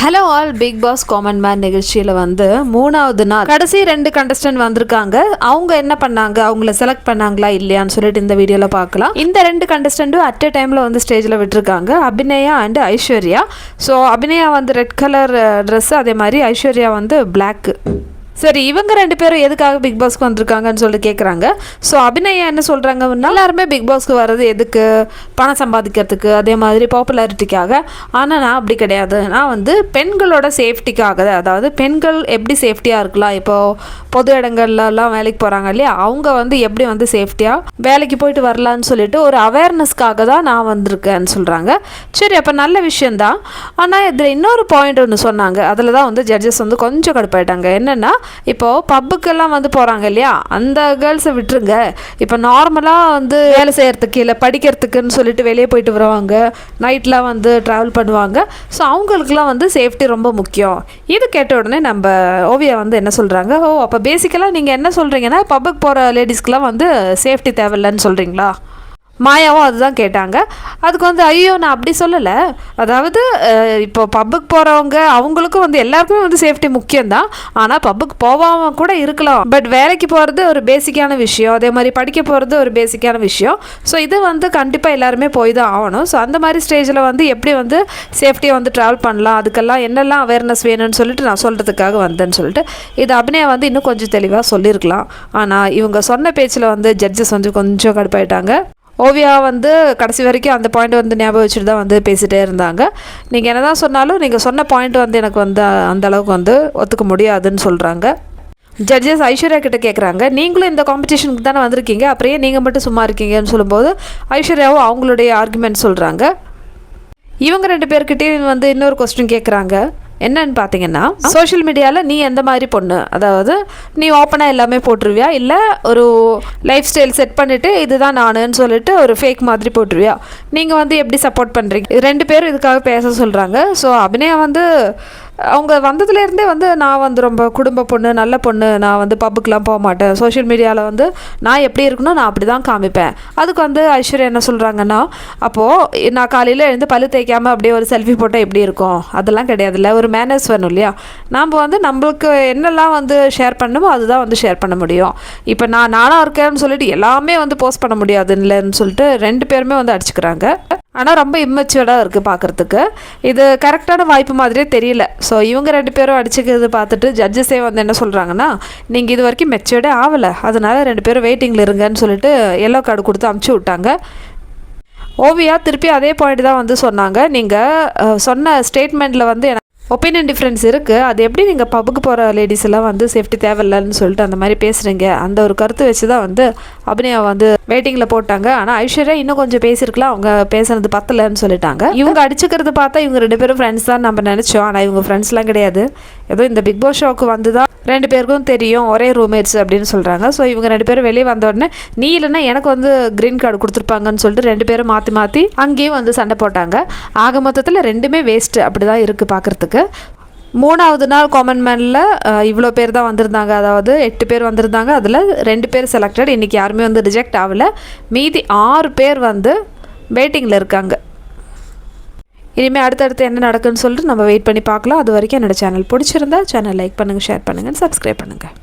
Hello all, Bigg Boss common man நிகழ்ச்சியில் வந்து 3வது நாள் கடைசி 2 கண்டஸ்டன்ட் வந்திருக்காங்க. அவங்க என்ன பண்ணாங்க, அவங்கள செலக்ட் பண்ணாங்களா இல்லையான்னு சொல்லிட்டு இந்த வீடியோவில் பார்க்கலாம். இந்த 2 கண்டஸ்டன்ட்டும் அட் எ டைமில் வந்து ஸ்டேஜில் விட்டுருக்காங்க, அபிநயா அண்ட் ஐஸ்வர்யா. ஸோ அபிநயா வந்து ரெட் கலர் ட்ரெஸ்ஸு, அதே மாதிரி ஐஸ்வர்யா வந்து பிளாக்கு. சரி, இவங்க 2 பேரும் எதுக்காக பிக் பாஸ்க்கு வந்திருக்காங்கன்னு சொல்லி கேட்குறாங்க. ஸோ அபிநயா என்ன சொல்கிறாங்கன்னா, எல்லாருமே பிக் பாஸ்க்கு வர்றது எதுக்கு, பணம் சம்பாதிக்கிறதுக்கு, அதே மாதிரி பாப்புலாரிட்டிக்காக. ஆனால் நான் அப்படி கிடையாது, நான் வந்து பெண்களோட சேஃப்டிக்காக, அதாவது பெண்கள் எப்படி சேஃப்டியாக இருக்கலாம், இப்போது பொது இடங்கள்லாம் வேலைக்கு போகிறாங்க இல்லையா, அவங்க வந்து எப்படி வந்து சேஃப்டியாக வேலைக்கு போயிட்டு வரலான்னு சொல்லிட்டு ஒரு அவேர்னஸ்க்காக தான் நான் வந்திருக்கேன்னு சொல்கிறாங்க. சரி, அப்போ நல்ல விஷயந்தான். ஆனால் இதில் இன்னொரு பாயிண்ட் ஒன்று சொன்னாங்க, அதில் தான் வந்து ஜட்ஜஸ் வந்து கொஞ்சம் கடுப்பாயிட்டாங்க. என்னென்னா, இப்போது பப்புக்கெல்லாம் வந்து போகிறாங்க இல்லையா, அந்த கேர்ள்ஸை விட்டுருங்க. இப்போ நார்மலாக வந்து வேலை செய்கிறதுக்கு இல்லை படிக்கிறதுக்குன்னு சொல்லிட்டு வெளியே போயிட்டு வருவாங்க, நைட்லாம் வந்து ட்ராவல் பண்ணுவாங்க. ஸோ அவங்களுக்குலாம் வந்து சேஃப்டி ரொம்ப முக்கியம். இது கேட்ட உடனே நம்ம ஓவியா வந்து என்ன சொல்கிறாங்க, அப்போ பேசிக்கலாக நீங்கள் என்ன சொல்கிறீங்கன்னா, பப்புக்கு போகிற லேடிஸ்க்கெலாம் வந்து சேஃப்டி தேவையில்லைன்னு சொல்கிறீங்களா? மாயாவும் அதுதான் கேட்டாங்க. அதுக்கு வந்து ஐயோ நான் அப்படி சொல்லலை, அதாவது இப்போ பப்புக்கு போகிறவங்க அவங்களுக்கும் வந்து எல்லாருக்குமே வந்து சேஃப்டி முக்கியம்தான். ஆனால் பப்புக்கு போகாமல் கூட இருக்கலாம், பட் வேலைக்கு போகிறது ஒரு பேசிக்கான விஷயம், அதே மாதிரி படிக்க போகிறது ஒரு பேசிக்கான விஷயம். ஸோ இது வந்து கண்டிப்பாக எல்லாருமே போய் தான் ஆகணும். ஸோ அந்த மாதிரி ஸ்டேஜில் வந்து எப்படி வந்து சேஃப்டியாக வந்து ட்ராவல் பண்ணலாம், அதுக்கெல்லாம் என்னெல்லாம் அவேர்னஸ் வேணும்னு சொல்லிட்டு நான் சொல்கிறதுக்காக வந்தேன்னு சொல்லிட்டு இது அபிநயா வந்து இன்னும் கொஞ்சம் தெளிவாக சொல்லியிருக்கலாம். ஆனால் இவங்க சொன்ன பேச்சில் வந்து ஜட்ஜஸ் வந்து கொஞ்சம் கடுப்பாயிட்டாங்க. ஓவியா வந்து கடைசி வரைக்கும் அந்த பாயிண்ட் வந்து ஞாபகம் வச்சுட்டு தான் வந்து பேசிகிட்டே இருந்தாங்க. நீங்கள் என்ன தான் சொன்னாலும் நீங்கள் சொன்ன பாயிண்ட் வந்து எனக்கு வந்து அந்த அளவுக்கு வந்து ஒத்துக்க முடியாதுன்னு சொல்கிறாங்க. ஜட்ஜஸ் ஐஸ்வர்யா கிட்ட கேட்குறாங்க, நீங்களும் இந்த காம்படிஷனுக்கு தானே வந்திருக்கீங்க, அப்புறம் ஏன் நீங்கள் மட்டும் சும்மா இருக்கீங்கன்னு சொல்லும்போது ஐஸ்வர்யாவும் அவங்களுடைய ஆர்குமெண்ட் சொல்கிறாங்க. இவங்க 2 பேர்கிட்டையும் வந்து இன்னொரு கொஸ்டின் கேட்குறாங்க. என்னன்னு பார்த்தீங்கன்னா, சோஷியல் மீடியாவில் நீ எந்த மாதிரி பொண்ணு, அதாவது நீ ஓப்பனாக எல்லாமே போட்டுருவியா, இல்லை ஒரு லைஃப் ஸ்டைல் செட் பண்ணிவிட்டு இதுதான் நானுன்னு சொல்லிட்டு ஒரு ஃபேக் மாதிரி போட்டுருவியா, நீங்கள் வந்து எப்படி சப்போர்ட் பண்ணுறீங்க? 2 பேரும் இதுக்காக பேச சொல்கிறாங்க. ஸோ அபிநயா வந்து அவங்க வந்ததுலேருந்தே வந்து நான் வந்து ரொம்ப குடும்ப பொண்ணு, நல்ல பொண்ணு, நான் வந்து பப்புக்கெலாம் போக மாட்டேன், சோஷியல் மீடியாவில் வந்து நான் எப்படி இருக்கணும் நான் அப்படி தான் காமிப்பேன். அதுக்கு வந்து ஐஸ்வர்யா என்ன சொல்கிறாங்கன்னா, அப்போது நான் காலையில் எழுந்து பல்லு தேய்க்காமல் அப்படியே ஒரு செல்ஃபி போட்டால் எப்படி இருக்கும், அதெல்லாம் கிடையாதுல்ல, ஒரு மேனர்ஸ் வேணும் இல்லையா, நம்ம வந்து நம்மளுக்கு என்னெல்லாம் வந்து ஷேர் பண்ணணுமோ அதுதான் வந்து ஷேர் பண்ண முடியும். இப்போ நானாக இருக்கேன்னு சொல்லிட்டு எல்லாமே வந்து போஸ்ட் பண்ண முடியாதுன்னு சொல்லிட்டு 2 பேருமே வந்து அடிச்சுக்கிறாங்க. ஆனால் ரொம்ப இம்மெச்சூர்டாக இருக்குது பார்க்குறதுக்கு, இது கரெக்டான வாய்ப்பு மாதிரியே தெரியல. ஸோ இவங்க 2 பேரும் அடிச்சுக்கிறது பார்த்துட்டு ஜட்ஜஸே வந்து என்ன சொல்கிறாங்கன்னா, நீங்கள் இது வரைக்கும் மெச்சூர்டே ஆகலை, அதனால் 2 பேரும் வெயிட்டிங்கில் இருங்கன்னு சொல்லிட்டு எல்லோ கார்டு கொடுத்து அமுச்சு விட்டாங்க. ஓவியா திருப்பி அதே பாயிண்ட் தான் வந்து சொன்னாங்க, நீங்கள் சொன்ன ஸ்டேட்மெண்ட்டில் வந்து ஒப்பீனியன் டிஃப்ரென்ஸ் இருக்குது, அது எப்படி நீங்கள் பப்புக்கு போகிற லேடிஸ் எல்லாம் வந்து சேஃப்டி தேவையில்லைன்னு சொல்லிட்டு அந்த மாதிரி பேசுகிறீங்க, அந்த ஒரு கருத்து வச்சு தான் வந்து அபிநயா வந்து வெயிட்டிங்கில் போட்டாங்க. ஆனால் ஐஸ்வர்யா இன்னும் கொஞ்சம் பேசியிருக்கலாம், அவங்க பேசுனது பத்தலைன்னு சொல்லிட்டாங்க. இவங்க அடிச்சுக்கிறது பார்த்தா இவங்க 2 பேரும் ஃப்ரெண்ட்ஸ் தான் நம்ம நினச்சோம், ஆனால் இவங்க ஃப்ரெண்ட்ஸ்லாம் கிடையாது. ஏதோ இந்த பிக் பாஸ் ஷோக்கு வந்து தான் 2 பேருக்கும் தெரியும், ஒரே ரூம்மேட்ஸ் அப்படின்னு சொல்கிறாங்க. ஸோ இவங்க 2 பேரும் வெளியே வந்த உடனே நீ இல்லைன்னா எனக்கு வந்து க்ரீன் கார்டு கொடுத்துருப்பாங்கன்னு சொல்லிட்டு 2 பேரும் மாற்றி மாற்றி அங்கேயும் வந்து சண்டை போட்டாங்க. ஆக மொத்தத்தில் 2மே வேஸ்ட்டு அப்படி தான் இருக்குது பார்க்குறதுக்கு. 3வது நாள் காமன் மேனில் இவ்வளோ பேர் தான் வந்திருந்தாங்க, அதாவது 8 பேர் வந்திருந்தாங்க, அதில் 2 பேர் செலக்டட், இன்றைக்கி யாருமே வந்து ரிஜெக்ட் ஆகலை, மீதி 6 பேர் வந்து வெயிட்டிங்கில் இருக்காங்க. இனிமேல் அடுத்தடுத்து என்ன நடக்குன்னு சொல்லிட்டு நம்ம வெயிட் பண்ணி பார்க்கலாம். அது வரைக்கும் என்னோடய சேனல் பிடிச்சிருந்தா சேனல் லைக் பண்ணுங்கள், ஷேர் பண்ணுங்கள், சப்ஸ்கிரைப் பண்ணுங்கள்.